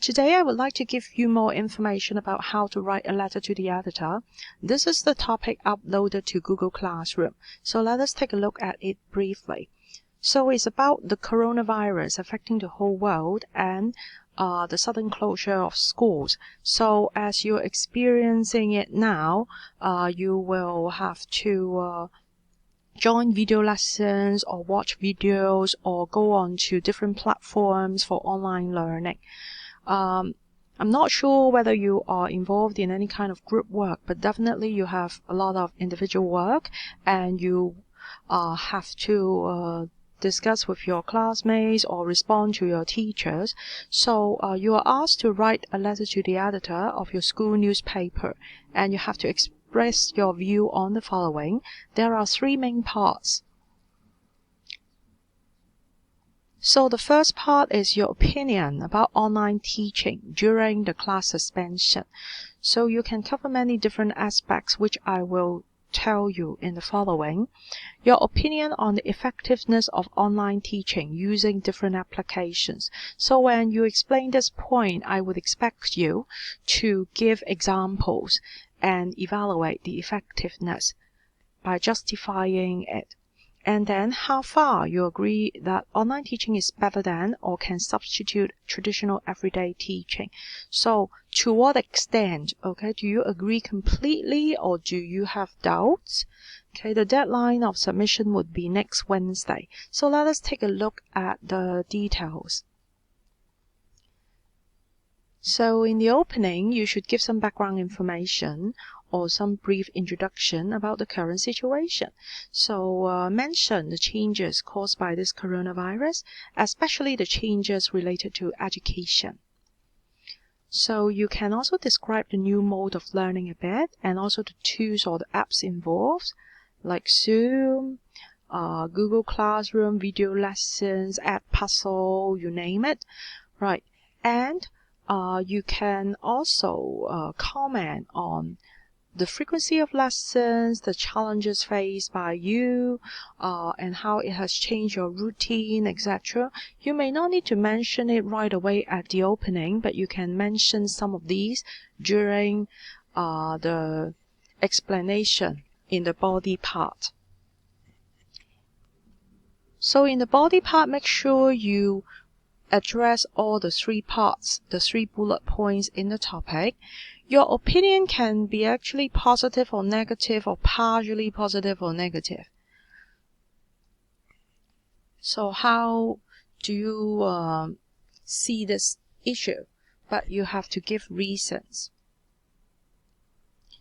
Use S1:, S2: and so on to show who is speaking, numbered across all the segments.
S1: Today I would like to give you more information about how to write a letter to the editor. This is the topic uploaded to Google Classroom. So let us take a look at it briefly. So it's about the coronavirus affecting the whole world and the sudden closure of schools. So as you're experiencing it now, you will have to join video lessons or watch videos or go on to different platforms for online learning. I'm not sure whether you are involved in any kind of group work, but definitely you have a lot of individual work and you have to discuss with your classmates or respond to your teachers. So you are asked to write a letter to the editor of your school newspaper, and you have to express your view on the following. There are three main parts. So the first part is your opinion about online teaching during the class suspension. So you can cover many different aspects, which I will tell you in the following. Your opinion on the effectiveness of online teaching using different applications. So when you explain this point, I would expect you to give examples and evaluate the effectiveness by justifying it. And then how far you agree that online teaching is better than or can substitute traditional everyday teaching. So to what extent, okay, do you agree completely or do you have doubts? Okay, the deadline of submission would be next Wednesday. So let us take a look at the details. So in the opening, you should give some background information or some brief introduction about the current situation. So mention the changes caused by this coronavirus, especially the changes related to education. So you can also describe the new mode of learning a bit and also the tools or the apps involved, like Zoom, Google Classroom, video lessons, Edpuzzle, you name it. Right. And you can also comment on the frequency of lessons, the challenges faced by you, and how it has changed your routine, etc. You may not need to mention it right away at the opening, but you can mention some of these during the explanation in the body part. So in the body part, make sure you address all the three parts, the three bullet points in the topic. Your opinion can be actually positive or negative or partially positive or negative. So how do you see this issue? But you have to give reasons.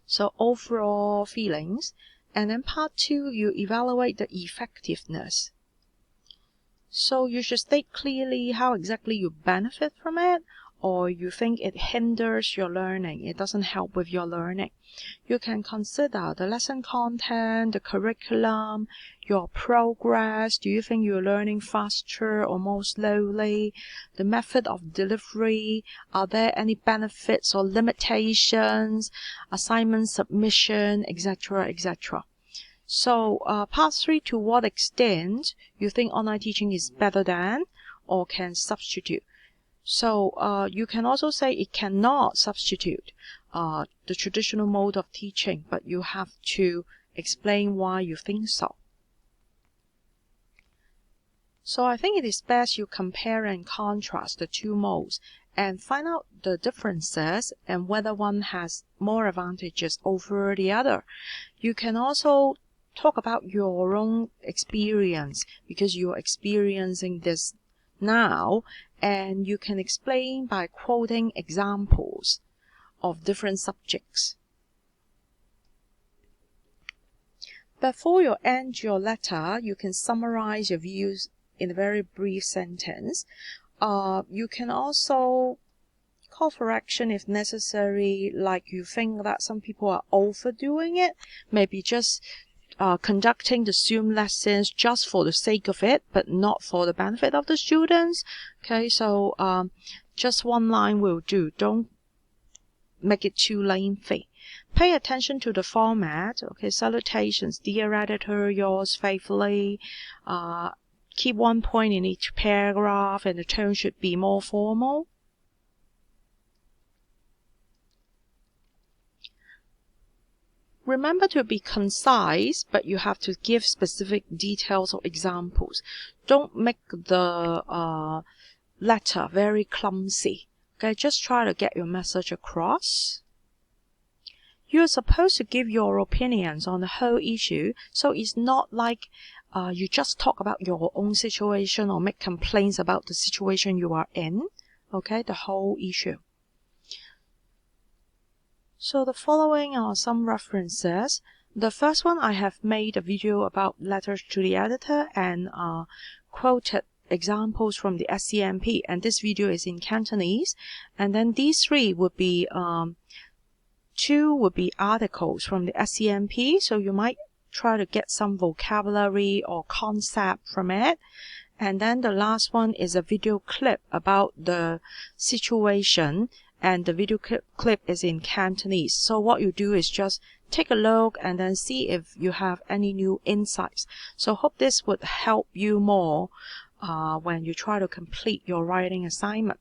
S1: So overall feelings. And then part 2, you evaluate the effectiveness. So you should state clearly how exactly you benefit from it, or you think it hinders your learning, it doesn't help with your learning. You can consider the lesson content, the curriculum, your progress. Do you think you're learning faster or more slowly? The method of delivery. Are there any benefits or limitations? Assignment submission, etc., etc. So part 3, to what extent you think online teaching is better than or can substitute. So you can also say it cannot substitute the traditional mode of teaching, but you have to explain why you think so. So I think it is best you compare and contrast the two modes and find out the differences and whether one has more advantages over the other. You can also talk about your own experience because you're experiencing this now, and you can explain by quoting examples of different subjects. Before you end your letter, you can summarize your views in a very brief sentence. You can also call for action if necessary, like you think that some people are overdoing it, maybe just conducting the Zoom lessons just for the sake of it, but not for the benefit of the students. Okay, so just one line will do. Don't make it too lengthy. Pay attention to the format. Okay, salutations, dear editor, yours faithfully. Keep one point in each paragraph, and the tone should be more formal. Remember to be concise, but you have to give specific details or examples. Don't make the letter very clumsy. Okay, just try to get your message across. You're supposed to give your opinions on the whole issue, so it's not like you just talk about your own situation or make complaints about the situation you are in. Okay, the whole issue. So the following are some references. The first one, I have made a video about letters to the editor and quoted examples from the SCMP, and this video is in Cantonese. And then these three would be two would be articles from the SCMP, so you might try to get some vocabulary or concept from it. And then the last one is a video clip about the situation, and the video clip is in Cantonese. So what you do is just take a look and then see if you have any new insights. So hope this would help you more when you try to complete your writing assignment.